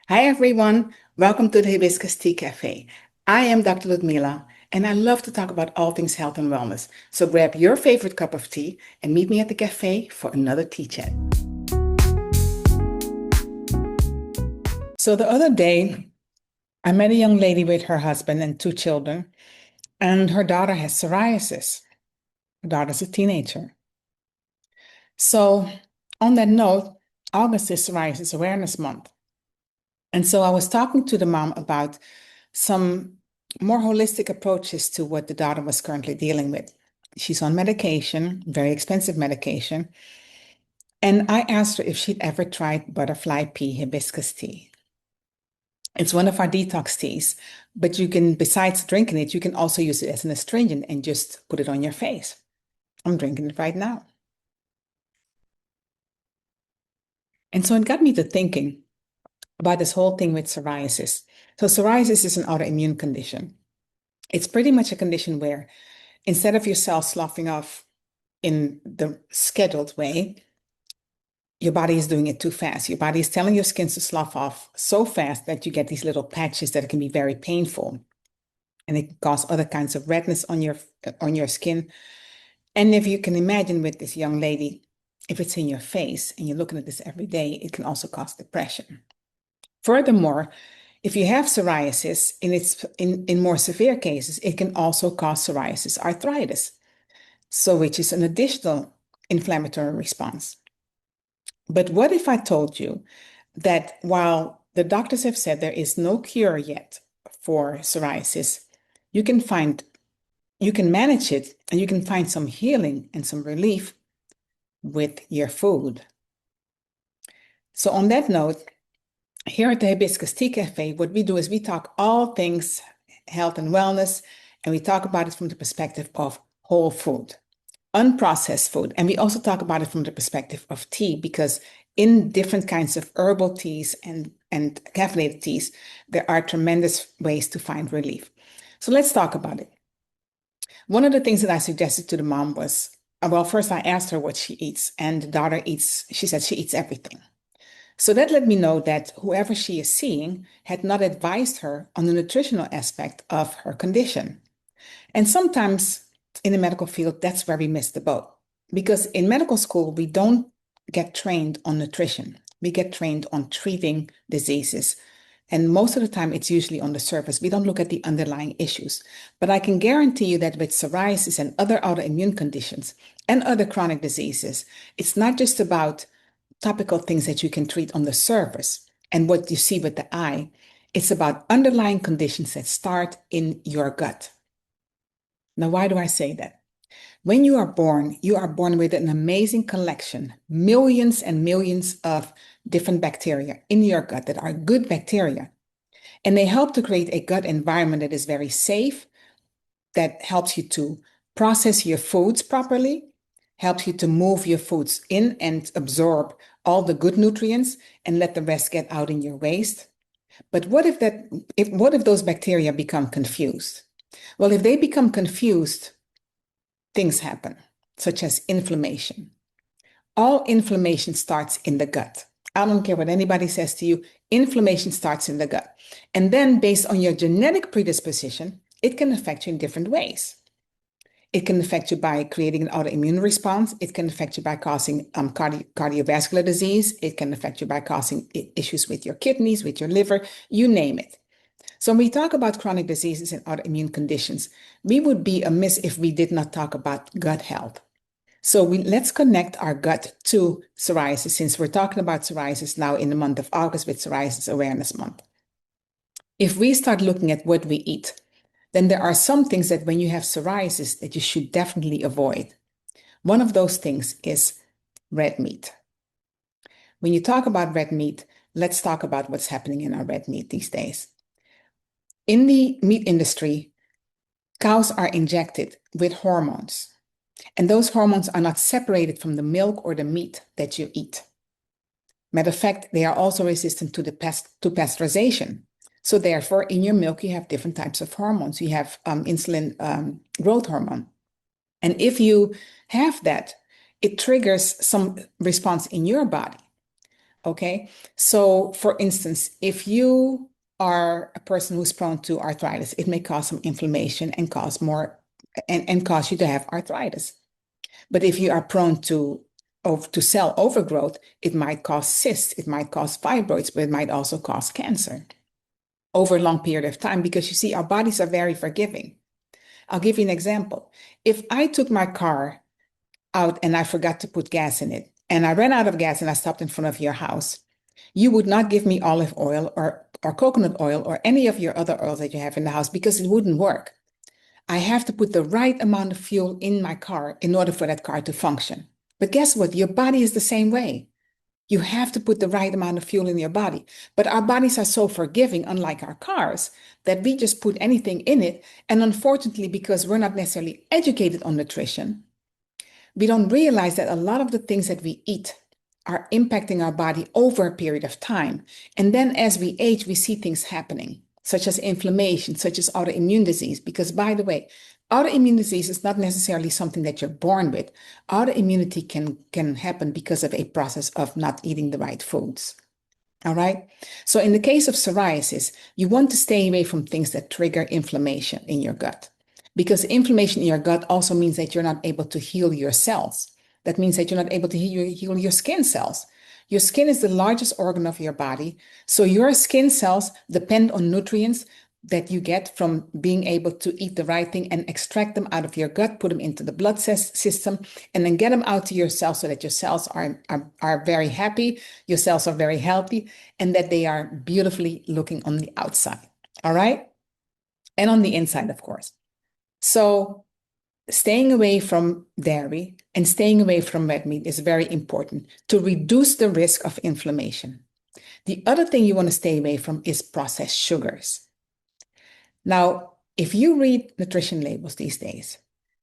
Hi everyone, welcome to the Hibiscus Tea Cafe. I am Dr. Ludmila and I love to talk about all things health and wellness. So grab your favorite cup of tea and meet me at the cafe for another tea chat. So the other day, I met a young lady with her husband and two children, and her daughter has psoriasis. Her daughter's a teenager. So on that note, August is Psoriasis Awareness Month. And so I was talking to the mom about some more holistic approaches to what the daughter was currently dealing with. She's on medication, very expensive medication. And I asked her if she'd ever tried butterfly pea hibiscus tea. It's one of our detox teas, but you can, besides drinking it, you can also use it as an astringent and just put it on your face. I'm drinking it right now. And so it got me to thinking about this whole thing with psoriasis. So psoriasis is an autoimmune condition. It's pretty much a condition where instead of your cells sloughing off in the scheduled way, your body is doing it too fast. Your body is telling your skin to slough off so fast that you get these little patches that can be very painful. And it can cause other kinds of redness on your skin. And if you can imagine with this young lady, if it's in your face and you're looking at this every day, it can also cause depression. Furthermore, if you have psoriasis in more severe cases, it can also cause psoriasis arthritis. So which is an additional inflammatory response. But what if I told you that while the doctors have said there is no cure yet for psoriasis, you can manage it and you can find some healing and some relief with your food. So on that note, here at the Hibiscus Tea Cafe, what we do is we talk all things health and wellness, and we talk about it from the perspective of whole food, unprocessed food. And we also talk about it from the perspective of tea, because in different kinds of herbal teas and caffeinated teas, there are tremendous ways to find relief. So let's talk about it. One of the things that I suggested to the mom was, well, first I asked her what she eats, and the daughter she said she eats everything. So that let me know that whoever she is seeing had not advised her on the nutritional aspect of her condition. And sometimes in the medical field, that's where we miss the boat. Because in medical school, we don't get trained on nutrition. We get trained on treating diseases. And most of the time, it's usually on the surface. We don't look at the underlying issues. But I can guarantee you that with psoriasis and other autoimmune conditions and other chronic diseases, it's not just about topical things that you can treat on the surface and what you see with the eye. It's about underlying conditions that start in your gut. Now, why do I say that? When you are born with an amazing collection, millions and millions of different bacteria in your gut that are good bacteria. And they help to create a gut environment that is very safe, that helps you to process your foods properly, helps you to move your foods in and absorb all the good nutrients and let the rest get out in your waste. But what if those bacteria become confused? Well, if they become confused, things happen, such as inflammation. All inflammation starts in the gut. I don't care what anybody says to you, inflammation starts in the gut. And then based on your genetic predisposition, it can affect you in different ways. It can affect you by creating an autoimmune response. It can affect you by causing cardiovascular disease. It can affect you by causing issues with your kidneys, with your liver, you name it. So when we talk about chronic diseases and autoimmune conditions, we would be amiss if we did not talk about gut health. So let's connect our gut to psoriasis, since we're talking about psoriasis now in the month of August with Psoriasis Awareness Month. If we start looking at what we eat, then there are some things that when you have psoriasis that you should definitely avoid. One of those things is red meat. When you talk about red meat, let's talk about what's happening in our red meat these days. In the meat industry, cows are injected with hormones, and those hormones are not separated from the milk or the meat that you eat. Matter of fact, they are also resistant to pasteurization. So therefore, in your milk, you have different types of hormones. You have insulin growth hormone. And if you have that, it triggers some response in your body. Okay. So for instance, if you are a person who's prone to arthritis, it may cause some inflammation and cause more and cause you to have arthritis. But if you are prone to cell overgrowth, it might cause cysts, it might cause fibroids, but it might also cause cancer over a long period of time because you see, our bodies are very forgiving. I'll give you an example. If I took my car out and I forgot to put gas in it, and I ran out of gas and I stopped in front of your house, you would not give me olive oil or coconut oil or any of your other oils that you have in the house because it wouldn't work. I have to put the right amount of fuel in my car in order for that car to function. But guess what? Your body is the same way. You have to put the right amount of fuel in your body. But our bodies are so forgiving, unlike our cars, that we just put anything in it. And unfortunately, because we're not necessarily educated on nutrition, we don't realize that a lot of the things that we eat are impacting our body over a period of time. And then as we age, we see things happening, such as inflammation, such as autoimmune disease. Because by the way, autoimmune disease is not necessarily something that you're born with. Autoimmunity can happen because of a process of not eating the right foods. All right. So in the case of psoriasis, you want to stay away from things that trigger inflammation in your gut. Because inflammation in your gut also means that you're not able to heal your cells. That means that you're not able to heal your skin cells. Your skin is the largest organ of your body. So your skin cells depend on nutrients that you get from being able to eat the right thing and extract them out of your gut, put them into the blood system, and then get them out to your cells so that your cells are very happy, your cells are very healthy, and that they are beautifully looking on the outside. All right? And on the inside, of course. So staying away from dairy and staying away from red meat is very important to reduce the risk of inflammation. The other thing you want to stay away from is processed sugars. Now, if you read nutrition labels these days,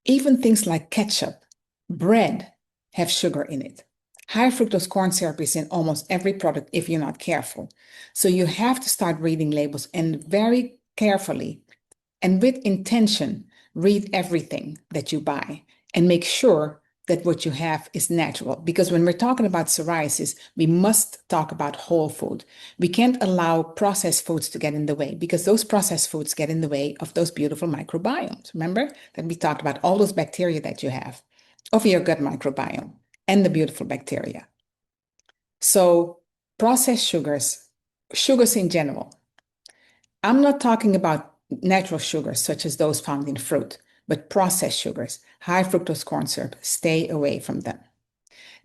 even things like ketchup, bread have sugar in it. High fructose corn syrup is in almost every product if you're not careful. So you have to start reading labels and very carefully and with intention, read everything that you buy and make sure that what you have is natural. Because when we're talking about psoriasis, we must talk about whole food. We can't allow processed foods to get in the way because those processed foods get in the way of those beautiful microbiomes. Remember that we talked about all those bacteria that you have of your gut microbiome and the beautiful bacteria. So processed sugars in general. I'm not talking about natural sugars such as those found in fruit, but processed sugars, high fructose corn syrup, stay away from them.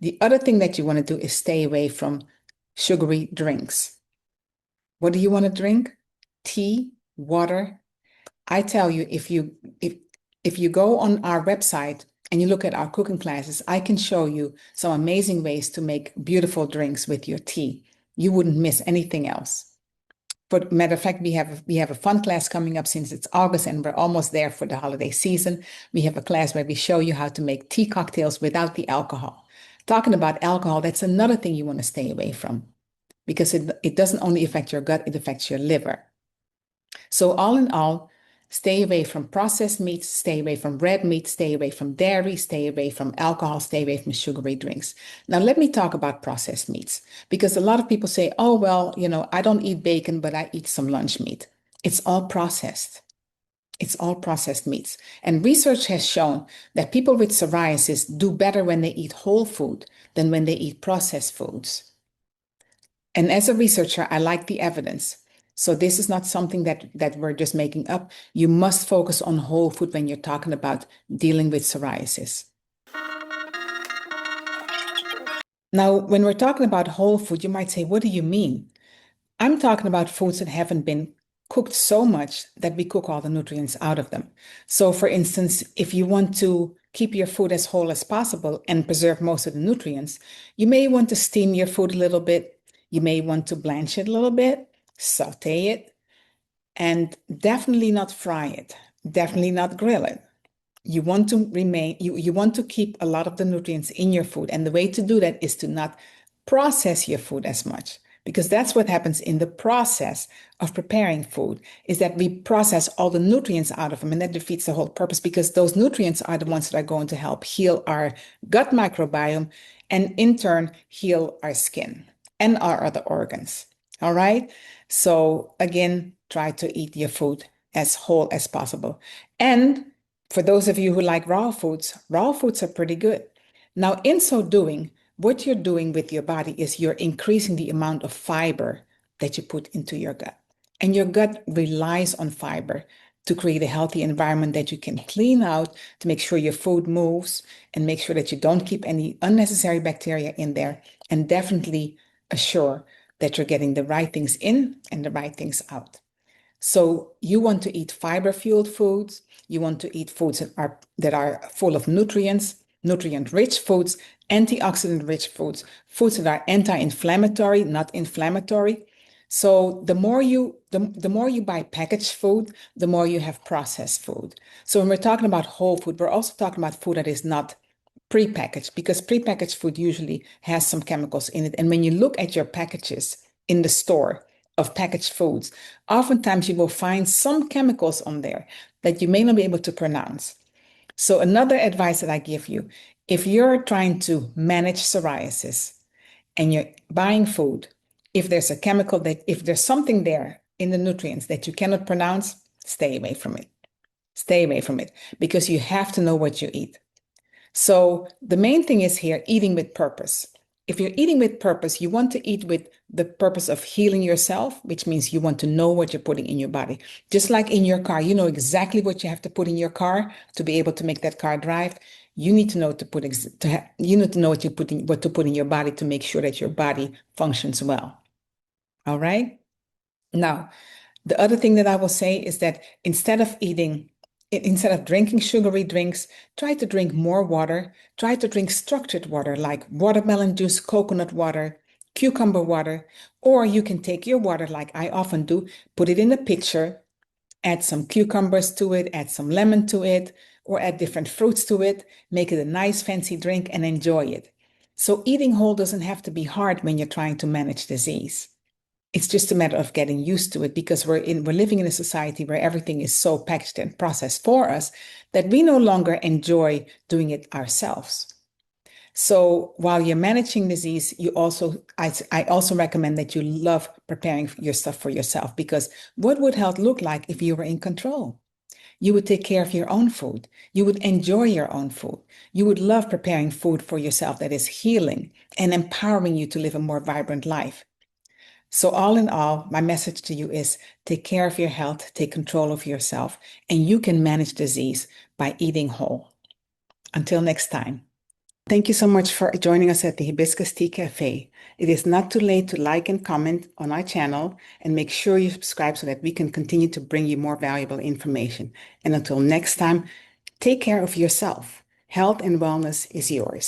The other thing that you want to do is stay away from sugary drinks. What do you want to drink? Tea, water. I tell you, if you go on our website and you look at our cooking classes, I can show you some amazing ways to make beautiful drinks with your tea. You wouldn't miss anything else. For matter of fact, we have a fun class coming up since it's August and we're almost there for the holiday season. We have a class where we show you how to make tea cocktails without the alcohol. Talking about alcohol, that's another thing you want to stay away from because it doesn't only affect your gut, it affects your liver. So all in all, stay away from processed meats, stay away from red meat, stay away from dairy, stay away from alcohol, stay away from sugary drinks. Now, let me talk about processed meats because a lot of people say, oh, well, I don't eat bacon, but I eat some lunch meat. It's all processed. It's all processed meats. And research has shown that people with psoriasis do better when they eat whole food than when they eat processed foods. And as a researcher, I like the evidence. So this is not something that we're just making up. You must focus on whole food when you're talking about dealing with psoriasis. Now, when we're talking about whole food, you might say, what do you mean? I'm talking about foods that haven't been cooked so much that we cook all the nutrients out of them. So for instance, if you want to keep your food as whole as possible and preserve most of the nutrients, you may want to steam your food a little bit. You may want to blanch it a little bit, saute it, and definitely not fry it, definitely not grill it. You want to keep a lot of the nutrients in your food. And the way to do that is to not process your food as much, because that's what happens in the process of preparing food, is that we process all the nutrients out of them, and that defeats the whole purpose because those nutrients are the ones that are going to help heal our gut microbiome and in turn heal our skin. and our other organs. All right. So again, try to eat your food as whole as possible. And for those of you who like raw foods are pretty good. Now, in so doing, what you're doing with your body is you're increasing the amount of fiber that you put into your gut. And your gut relies on fiber to create a healthy environment that you can clean out to make sure your food moves and make sure that you don't keep any unnecessary bacteria in there, and definitely assure that you're getting the right things in and the right things out. So you want to eat fiber-fueled foods. You want to eat foods that are full of nutrients, nutrient-rich foods, antioxidant-rich foods, foods that are anti-inflammatory, not inflammatory. So the more you buy packaged food, the more you have processed food. So when we're talking about whole food, we're also talking about food that is not prepackaged, because prepackaged food usually has some chemicals in it. And when you look at your packages in the store of packaged foods, oftentimes you will find some chemicals on there that you may not be able to pronounce. So another advice that I give you, if you're trying to manage psoriasis and you're buying food, if there's something there in the nutrients that you cannot pronounce, stay away from it. Stay away from it, because you have to know what you eat. So the main thing is here, eating with purpose. If you're eating with purpose, you want to eat with the purpose of healing yourself, which means you want to know what you're putting in your body. Just like in your car, you know exactly what you have to put in your car to be able to make that car drive. You need to know you need to know what to put in your body to make sure that your body functions well. All right. Now, the other thing that I will say is that instead of drinking sugary drinks, try to drink more water. Try to drink structured water like watermelon juice, coconut water, cucumber water, or you can take your water like I often do, put it in a pitcher, add some cucumbers to it, add some lemon to it, or add different fruits to it, make it a nice fancy drink and enjoy it. So eating whole doesn't have to be hard when you're trying to manage disease. It's just a matter of getting used to it, because we're living in a society where everything is so packaged and processed for us that we no longer enjoy doing it ourselves. So while you're managing disease, I also recommend that you love preparing your stuff for yourself, because what would health look like if you were in control? You would take care of your own food. You would enjoy your own food. You would love preparing food for yourself that is healing and empowering you to live a more vibrant life. So, all in all, my message to you is take care of your health, take control of yourself, and you can manage disease by eating whole. Until next time. Thank you so much for joining us at the Hibiscus Tea Cafe. It is not too late to like and comment on our channel, and make sure you subscribe so that we can continue to bring you more valuable information. And until next time, take care of yourself. Health and wellness is yours.